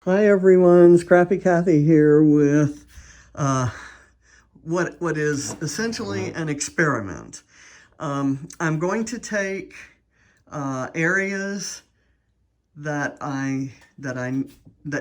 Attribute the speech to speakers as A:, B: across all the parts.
A: Hi everyone, Scrappy Kathy here with what is essentially an experiment. I'm going to take areas that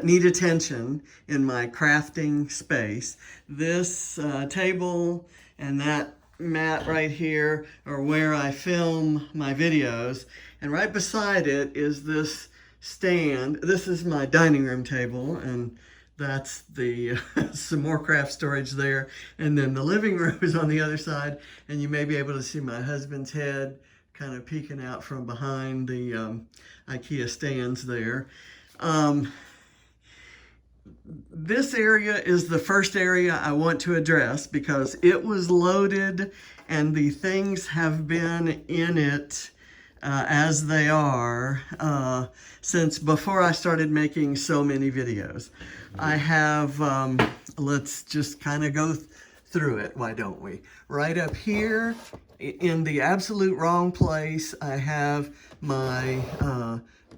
A: need attention in my crafting space. This table and that mat right here are where I film my videos, and right beside it is this stand. This is my dining room table, and that's the some more craft storage there, and then the living room is on the other side, and you may be able to see my husband's head kind of peeking out from behind the IKEA stands there. This area is the first area I want to address because it was loaded and the things have been in it as they are since before I started making so many videos. I have, let's just kind of go through it, why don't we? Right up here in the absolute wrong place, I have my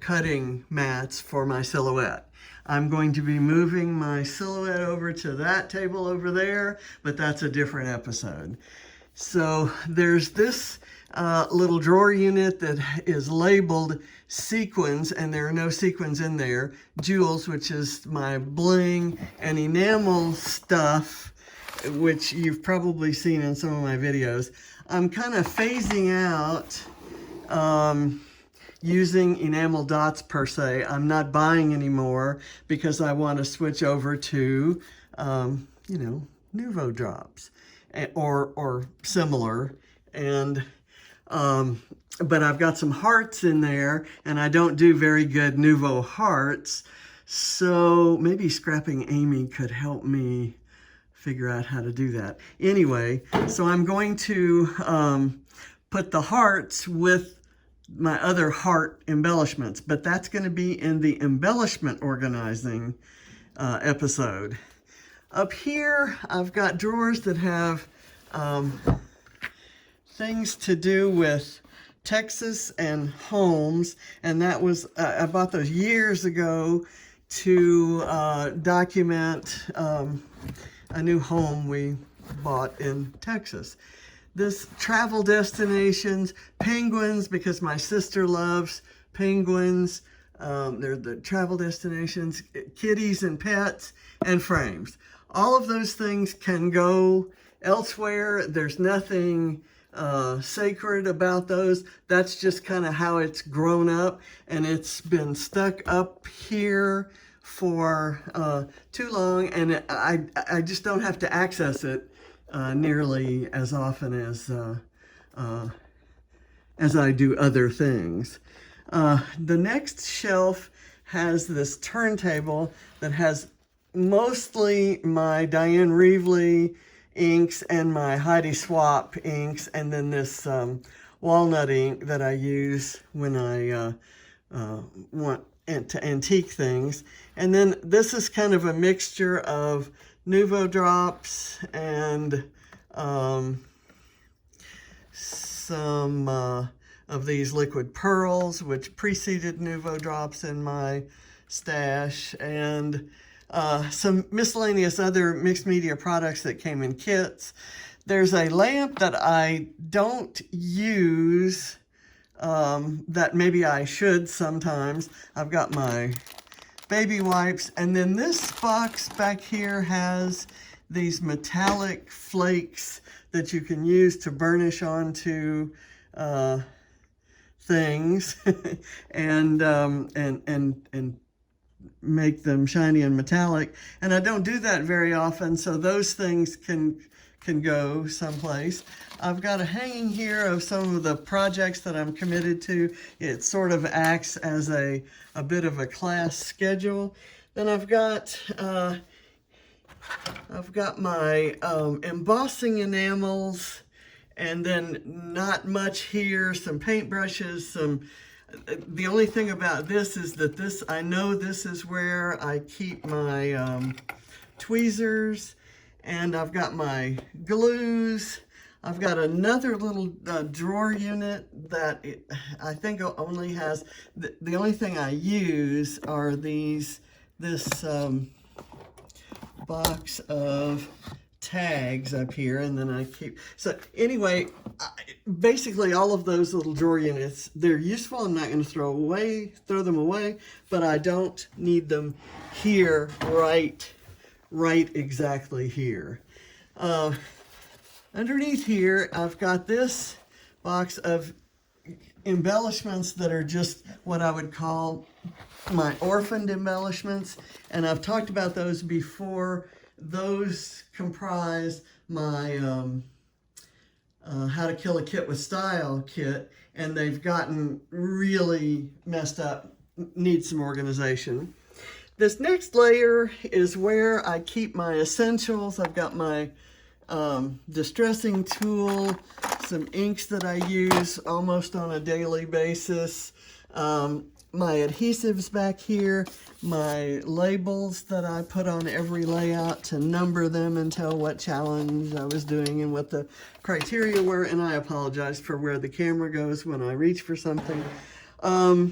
A: cutting mats for my silhouette. I'm going to be moving my silhouette over to that table over there, but that's a different episode. So there's this little drawer unit that is labeled sequins, and there are no sequins in there. Jewels, which is my bling and enamel stuff, which you've probably seen in some of my videos. I'm kind of phasing out using enamel dots per se. I'm not buying anymore because I want to switch over to, Nuvo drops or similar. And but I've got some hearts in there, and I don't do very good Nuvo hearts. So maybe Scrapping Amy could help me figure out how to do that. Anyway, so I'm going to put the hearts with my other heart embellishments, but that's going to be in the embellishment organizing episode. Up here, I've got drawers that have things to do with Texas and homes, and that was, I bought those years ago to document a new home we bought in Texas. This travel destinations, penguins, because my sister loves penguins. They're the travel destinations, kitties and pets, and frames. All of those things can go elsewhere. There's nothing sacred about those. That's just kind of how it's grown up, and it's been stuck up here for too long, and I just don't have to access it nearly as often as I do other things. The next shelf has this turntable that has mostly my Diane Reevely inks and my Heidi Swapp inks, and then this walnut ink that I use when I want to antique things. And then this is kind of a mixture of Nuvo drops and some of these liquid pearls, which preceded Nuvo drops in my stash, and some miscellaneous other mixed media products that came in kits. There's a lamp that I don't use that maybe I should sometimes. I've got my baby wipes, and then this box back here has these metallic flakes that you can use to burnish onto things and make them shiny and metallic. And I don't do that very often, so those things can go someplace. I've got a hanging here of some of the projects that I'm committed to. It sort of acts as a bit of a class schedule. Then I've got my embossing enamels, and then not much here, some paintbrushes, the only thing about this is that I know this is where I keep my tweezers, and I've got my glues. I've got another little drawer unit that I think only has, the only thing I use are these this box of tags up here, and then I keep, so anyway, basically all of those little drawer units, they're useful. I'm not going to throw them away, but I don't need them here, right exactly here. Underneath here, I've got this box of embellishments that are just what I would call my orphaned embellishments, and I've talked about those before. Those comprise my How to Kill a Kit with Style kit, and they've gotten really messed up, need some organization. This next layer is where I keep my essentials. I've got my distressing tool, some inks that I use almost on a daily basis, my adhesives back here, my labels that I put on every layout to number them and tell what challenge I was doing and what the criteria were, and I apologize for where the camera goes when I reach for something. All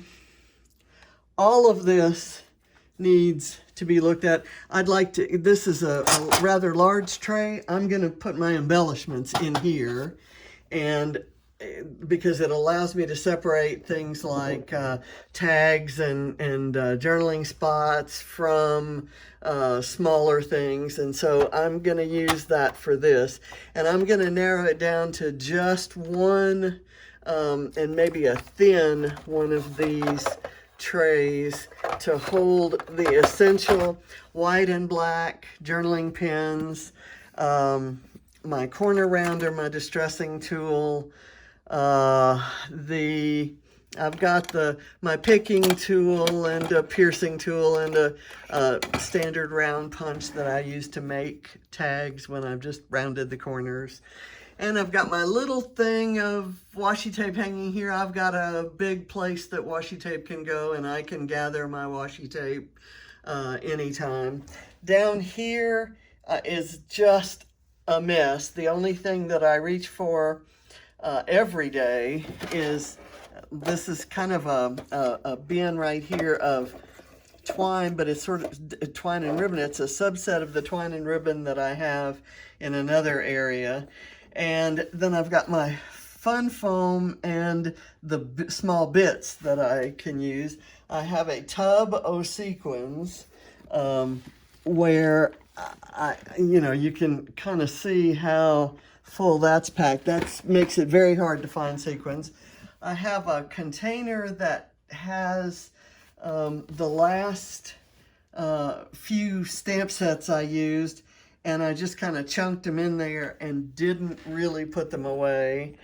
A: of this needs to be looked at. I'd like to, this is a rather large tray. I'm going to put my embellishments in here, and because it allows me to separate things like tags and journaling spots from smaller things, and so I'm going to use that for this, and I'm going to narrow it down to just one and maybe a thin one of these trays to hold the essential white and black journaling pens, my corner rounder, my distressing tool, I've got my picking tool and a piercing tool and a standard round punch that I use to make tags when I've just rounded the corners. And I've got my little thing of washi tape hanging here. I've got a big place that washi tape can go, and I can gather my washi tape anytime. Down here is just a mess. The only thing that I reach for every day is, this is kind of a bin right here of twine, but it's sort of twine and ribbon. It's a subset of the twine and ribbon that I have in another area. And then I've got my fun foam and the small bits that I can use. I have a tub of sequins where you can kind of see how full that's packed. That makes it very hard to find sequins. I have a container that has the last few stamp sets I used, and I just kind of chunked them in there and didn't really put them away.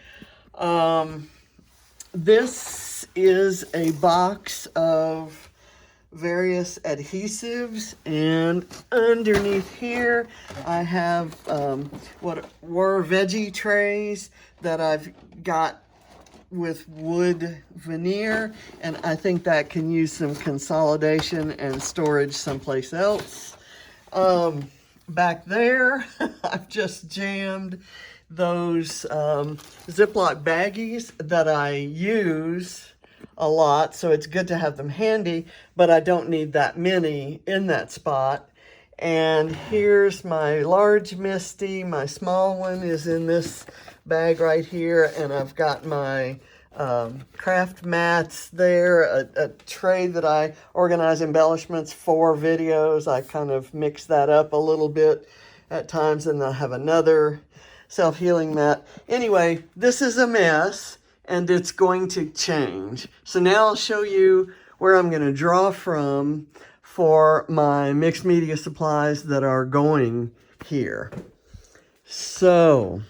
A: This is a box of various adhesives, and underneath here I have what were veggie trays that I've got with wood veneer, and I think that can use some consolidation and storage someplace else. Back there I've just jammed those Ziploc baggies that I use a lot, so it's good to have them handy, but I don't need that many in that spot. And here's my large Misty. My small one is in this bag right here, and I've got my craft mats there, a tray that I organize embellishments for videos. I kind of mix that up a little bit at times, and I have another self-healing mat. Anyway, this is a mess, and it's going to change. So now I'll show you where I'm going to draw from for my mixed media supplies that are going here. So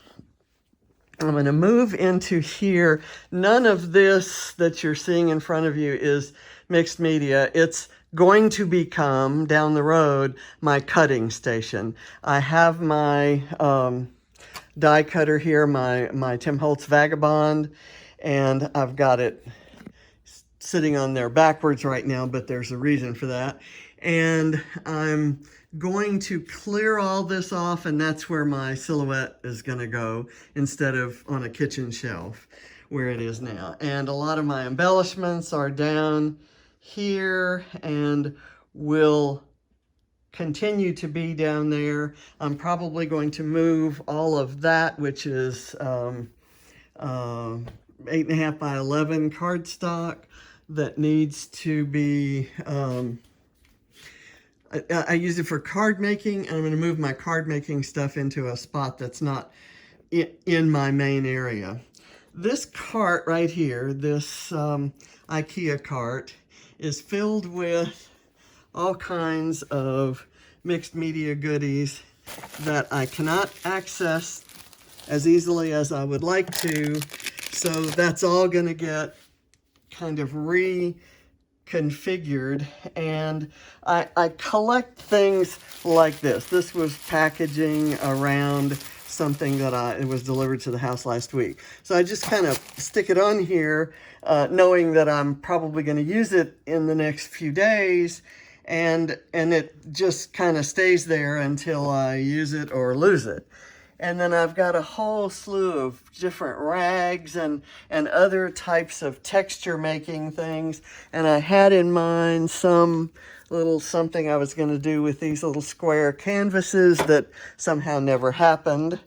A: I'm going to move into here. None of this that you're seeing in front of you is mixed media. It's going to become, down the road, my cutting station. I have my die cutter here, my Tim Holtz Vagabond, and I've got it sitting on there backwards right now, but there's a reason for that. And I'm going to clear all this off, and that's where my silhouette is going to go instead of on a kitchen shelf where it is now. And a lot of my embellishments are down here, and will continue to be down there. I'm probably going to move all of that, which is 8.5 by 11 cardstock that needs to be, I use it for card making, and I'm going to move my card making stuff into a spot that's not in my main area. This cart right here, this IKEA cart, is filled with all kinds of mixed media goodies that I cannot access as easily as I would like to. So that's all going to get kind of reconfigured. And I collect things like this. This was packaging around something that it was delivered to the house last week. So I just kind of stick it on here, knowing that I'm probably going to use it in the next few days, and it just kind of stays there until I use it or lose it. And then I've got a whole slew of different rags and other types of texture making things. And I had in mind some little something I was going to do with these little square canvases that somehow never happened.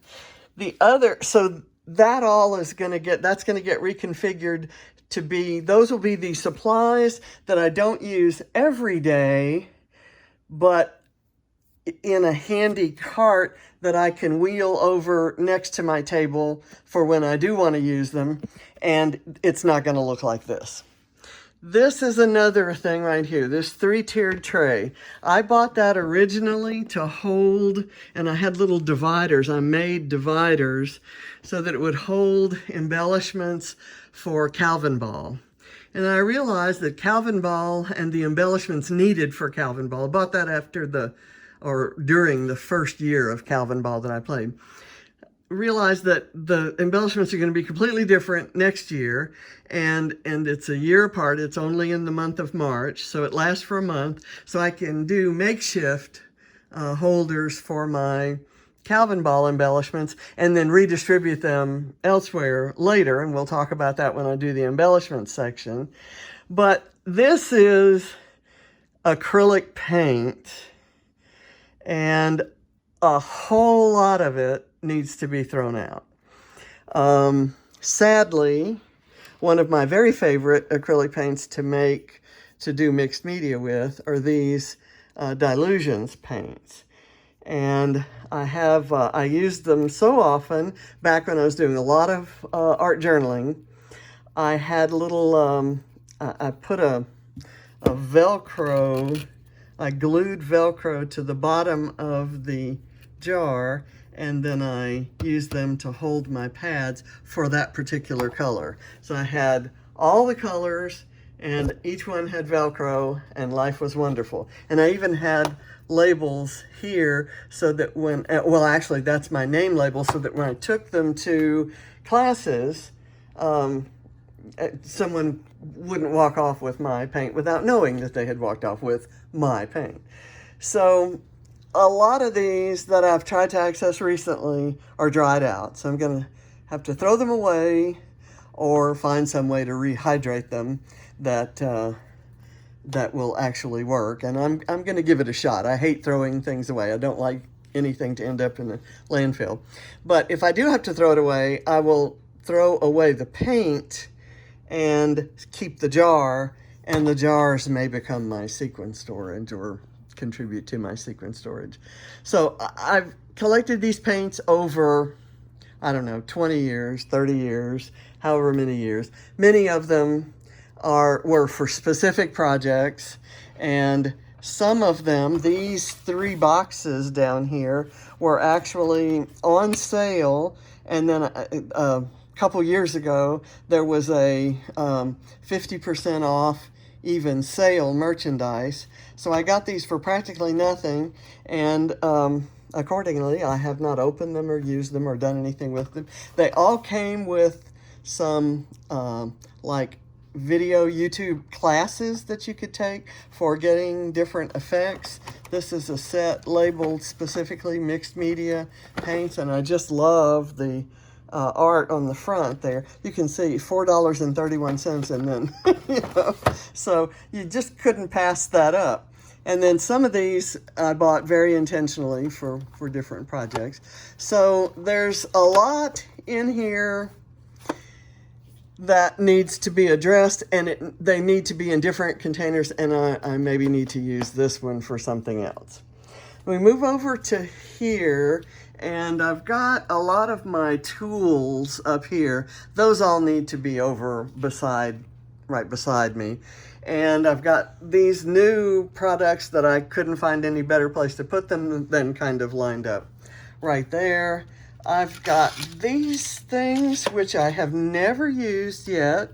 A: So that all is going to get reconfigured to be, those will be the supplies that I don't use every day, but in a handy cart that I can wheel over next to my table for when I do want to use them, and it's not going to look like this. This is another thing right here, this 3-tiered tray. I bought that originally to hold, and I had little dividers. I made dividers so that it would hold embellishments for Calvin Ball. And I realized that Calvin Ball and the embellishments needed for Calvin Ball, I bought that during the first year of Calvin Ball that I played, realized that the embellishments are going to be completely different next year, and it's a year apart. It's only in the month of March, so it lasts for a month, so I can do makeshift holders for my Calvin Ball embellishments and then redistribute them elsewhere later, and we'll talk about that when I do the embellishment section. But this is acrylic paint, and a whole lot of it needs to be thrown out. Sadly, one of my very favorite acrylic paints to do mixed media with are these Dilutions paints. And I used them so often back when I was doing a lot of art journaling. I had little, I put a Velcro, I glued Velcro to the bottom of the jar, and then I used them to hold my pads for that particular color. So I had all the colors, and each one had Velcro, and life was wonderful. And I even had labels here so that when, well, actually that's my name label, so that when I took them to classes, someone wouldn't walk off with my paint without knowing that they had walked off with my paint. So a lot of these that I've tried to access recently are dried out. So I'm going to have to throw them away or find some way to rehydrate them that will actually work. And I'm going to give it a shot. I hate throwing things away. I don't like anything to end up in the landfill. But if I do have to throw it away, I will throw away the paint and keep the jar, and the jars may become my sequin storage or contribute to my sequin storage. So I've collected these paints over, I don't know, 20 years, 30 years, however many years. Many of them were for specific projects, and some of them, these 3 boxes down here, were actually on sale, and then a couple years ago there was a 50% off even sale merchandise. So I got these for practically nothing, and accordingly I have not opened them or used them or done anything with them. They all came with some like video YouTube classes that you could take for getting different effects. This is a set labeled specifically mixed media paints, and I just love the art on the front there. You can see $4.31, and then so you just couldn't pass that up. And then some of these I bought very intentionally for different projects. So there's a lot in here that needs to be addressed, and they need to be in different containers, and I maybe need to use this one for something else. We move over to here, and I've got a lot of my tools up here. Those all need to be over right beside me. And I've got these new products that I couldn't find any better place to put them than kind of lined up right there. I've got these things, which I have never used yet.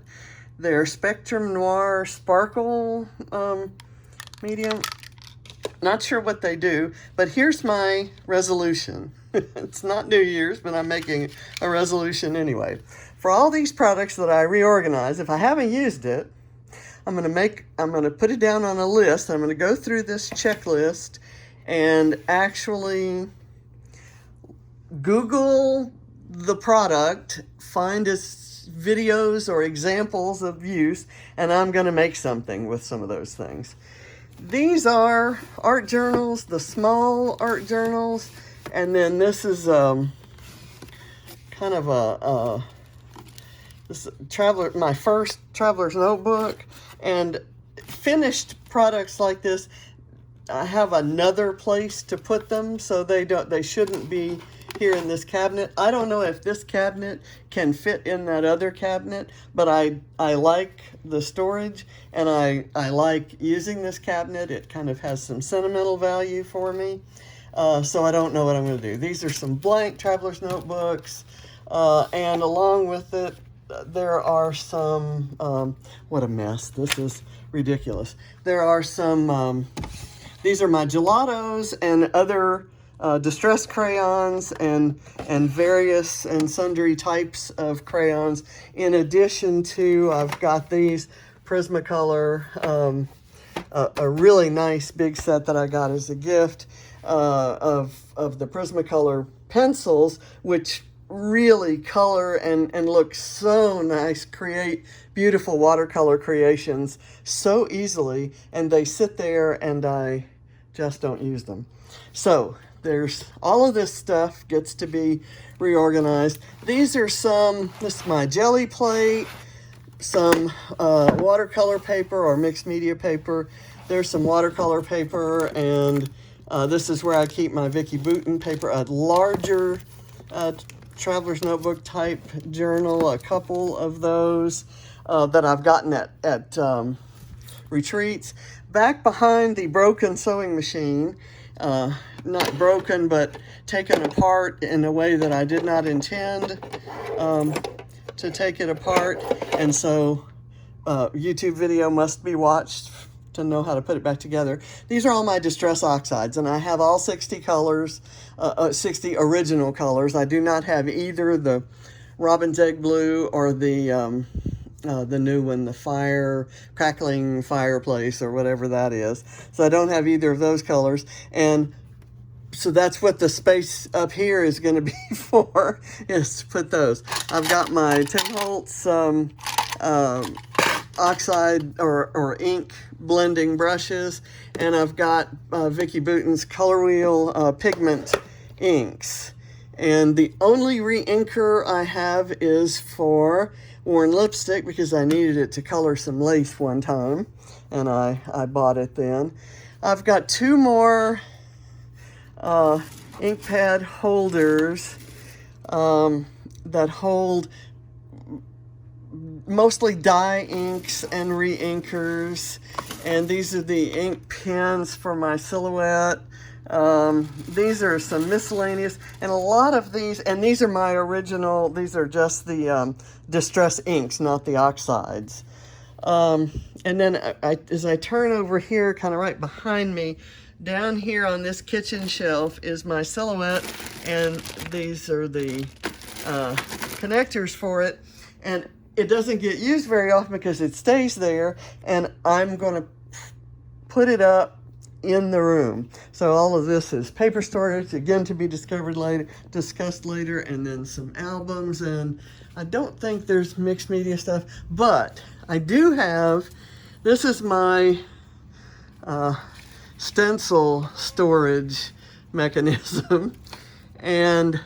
A: They're Spectrum Noir Sparkle medium. Not sure what they do, but here's my resolution. It's not New Year's, but I'm making a resolution anyway. For all these products that I reorganize, if I haven't used it, I'm gonna put it down on a list. I'm gonna go through this checklist and actually Google the product, find its videos or examples of use, and I'm gonna make something with some of those things. These are art journals, the small art journals, and then this is kind of this my first traveler's notebook. And finished products like this, I have another place to put them, so they shouldn't be here in this cabinet. I don't know if this cabinet can fit in that other cabinet, but I like the storage, and I like using this cabinet. It kind of has some sentimental value for me, so I don't know what I'm going to do. These are some blank traveler's notebooks, and along with it, there are some, what a mess, this is ridiculous. There are some, these are my gelatos and other distress crayons and various and sundry types of crayons. In addition to, I've got these Prismacolor, a really nice big set that I got as a gift of the Prismacolor pencils, which really color and look so nice, create beautiful watercolor creations so easily, and they sit there and I just don't use them. So there's all of this stuff gets to be reorganized. These are this is my jelly plate, some watercolor paper or mixed media paper. There's some watercolor paper, and this is where I keep my Vicky Bouton paper, a larger traveler's notebook type journal, a couple of those that I've gotten at retreats. Back behind the broken sewing machine, not broken, but taken apart in a way that I did not intend to take it apart. And so YouTube video must be watched to know how to put it back together. These are all my distress oxides, and I have all 60 colors, 60 original colors. I do not have either the Robin's Egg Blue or the new one, the Crackling Fireplace or whatever that is. So I don't have either of those colors. And so that's what the space up here is going to be for, is to put those. I've got my Tim Holtz oxide or ink blending brushes, and I've got Vicky Bouton's Color Wheel pigment inks. And the only re-inker I have is for Worn Lipstick, because I needed it to color some lace one time, and I bought it then. I've got two more ink pad holders that hold mostly dye inks and re-inkers, and these are the ink pens for my silhouette. These are some miscellaneous, and a lot of these, and these are my original, these are just the distress inks, not the oxides. And then as I turn over here, kind of right behind me, down here on this kitchen shelf is my silhouette, and these are the connectors for it. And it doesn't get used very often because it stays there, and I'm going to put it up in the room. So all of this is paper storage, again to be discussed later, and then some albums, and I don't think there's mixed media stuff, but I do have, this is my stencil storage mechanism. And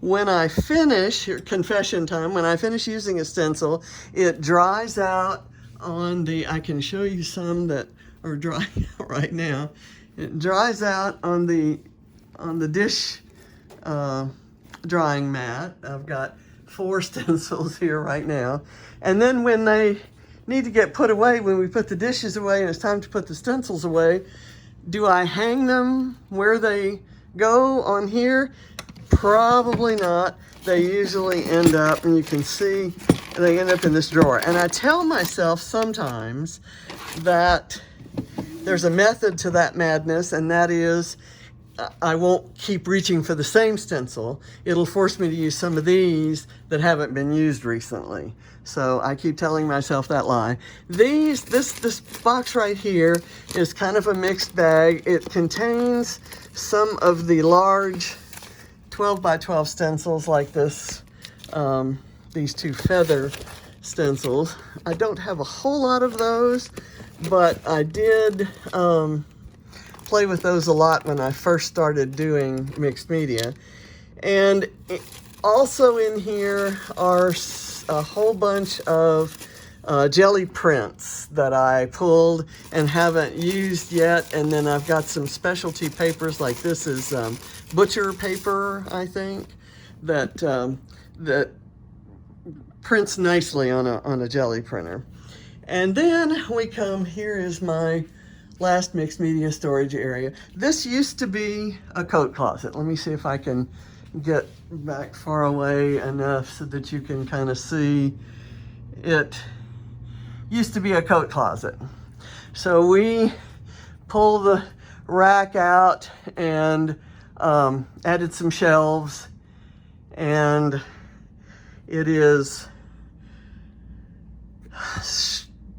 A: when I finish, here, confession time, when I finish using a stencil, it dries out on the, I can show you some that are drying out right now. It dries out on the dish drying mat. I've got 4 stencils here right now. And then when they need to get put away, when we put the dishes away and it's time to put the stencils away, do I hang them where they go on here? Probably not. They usually end up, and you can see, they end up in this drawer. And I tell myself sometimes that there's a method to that madness, and that is I won't keep reaching for the same stencil. It'll force me to use some of these that haven't been used recently. So I keep telling myself that lie. This box right here is kind of a mixed bag. It contains some of the large 12 by 12 stencils like this, these 2 feather stencils. I don't have a whole lot of those, but I did play with those a lot when I first started doing mixed media. And also in here are a whole bunch of jelly prints that I pulled and haven't used yet. And then I've got some specialty papers, like this is butcher paper, I think, that that prints nicely on a jelly printer. And then we come, here is my last mixed media storage area. This used to be a coat closet. Let me see if I can get back far away enough so that you can kind of see. It used to be a coat closet. So we pulled the rack out and added some shelves, and it is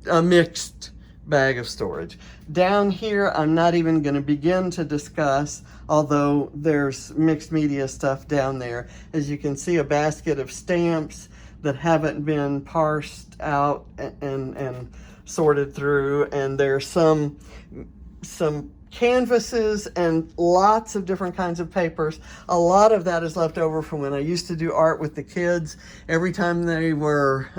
A: a mixed bag of storage. Down here, I'm not even going to begin to discuss, although there's mixed media stuff down there. As you can see, a basket of stamps that haven't been parsed out and sorted through, and there's some canvases and lots of different kinds of papers. A lot of that is left over from when I used to do art with the kids. Every time they were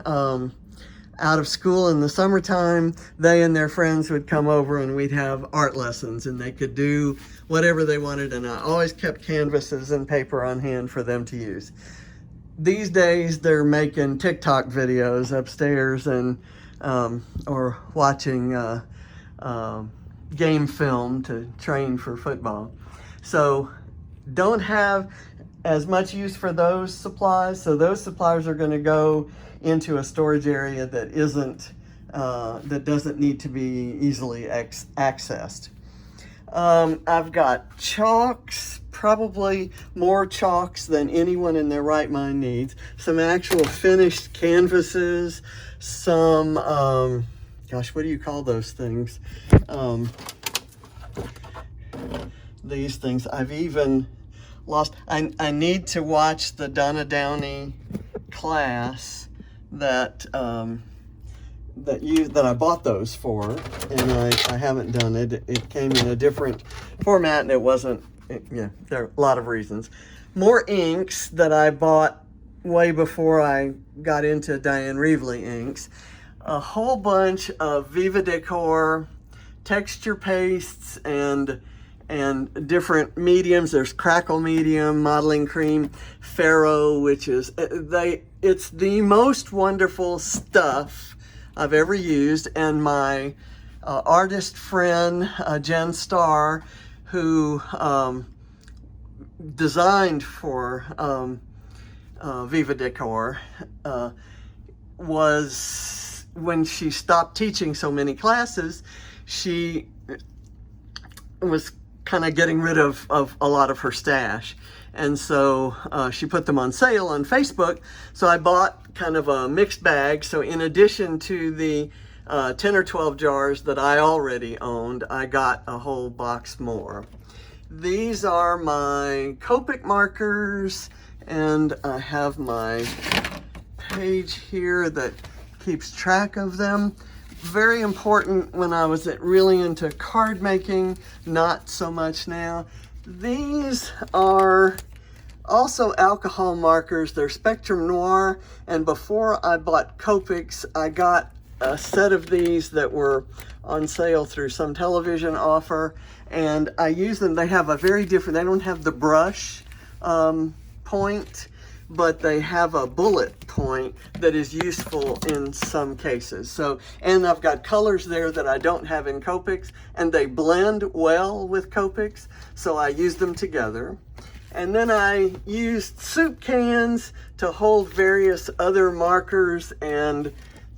A: out of school in the summertime, they and their friends would come over and we'd have art lessons, and they could do whatever they wanted, and I always kept canvases and paper on hand for them to use. These days they're making TikTok videos upstairs and or watching game film to train for football. So don't have as much use for those supplies. So those supplies are going to go into a storage area that isn't that doesn't need to be easily accessed. I've got chalks, probably more chalks than anyone in their right mind needs. Some actual finished canvases, some gosh, what do you call those things? These things. I've even lost. I need to watch the Donna Downey class that that I bought those for, and I haven't done it. It came in a different format, and it wasn't. Yeah, there are a lot of reasons. More inks that I bought way before I got into Diane Reevely inks. A whole bunch of Viva Decor texture pastes and different mediums. There's crackle medium, modeling cream, Faro, which is it's the most wonderful stuff I've ever used. And my artist friend Jen Starr, who designed for Viva Decor, was, when she stopped teaching so many classes, she was kind of getting rid of a lot of her stash. And so she put them on sale on Facebook. So I bought kind of a mixed bag. So in addition to the 10 or 12 jars that I already owned, I got a whole box more. These are my Copic markers, and I have my page here that keeps track of them. very important when I was really into card making, not so much now. These are also alcohol markers. They're Spectrum Noir, and before I bought Copics, I got a set of these that were on sale through some television offer, and I use them. They have a very different, they don't have the brush point, but they have a bullet point that is useful in some cases. So, and I've got colors there that I don't have in Copics, and they blend well with Copics, so I use them together. And then I used soup cans to hold various other markers and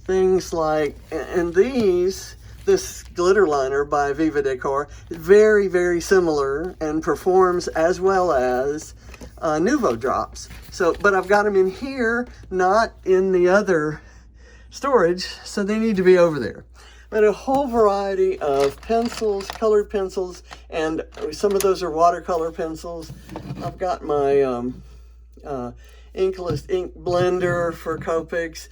A: things like, and this glitter liner by Viva Decor, very, very similar and performs as well as Nuvo drops. So, but I've got them in here, not in the other storage, so they need to be over there. But a whole variety of pencils, colored pencils, and some of those are watercolor pencils. I've got my Inkless ink blender for Copics,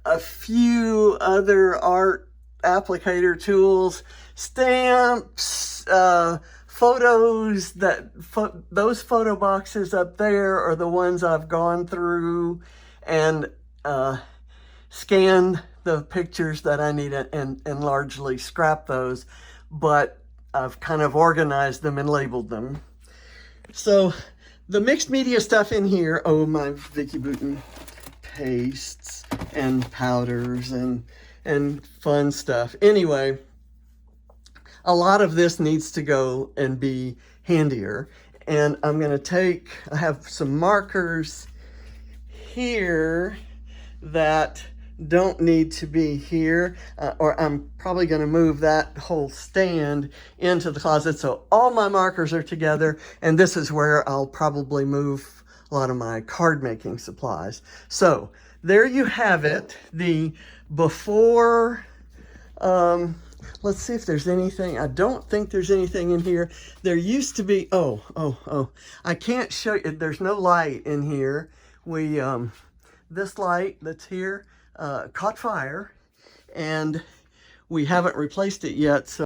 A: a few other art applicator tools, stamps, photos. Those photo boxes up there are the ones I've gone through and scanned the pictures that I need and largely scrap those, but I've kind of organized them and labeled them. So the mixed media stuff in here, oh, my Vicky Bouton pastes and powders and fun stuff. Anyway, a lot of this needs to go and be handier. And I'm going to I have some markers here that don't need to be here, or I'm probably going to move that whole stand into the closet. So all my markers are together, and this is where I'll probably move a lot of my card making supplies. So there you have it, the before. Let's see if there's anything. I don't think there's anything in here. There used to be, oh, I can't show you, there's no light in here. This light that's here caught fire, and we haven't replaced it yet, so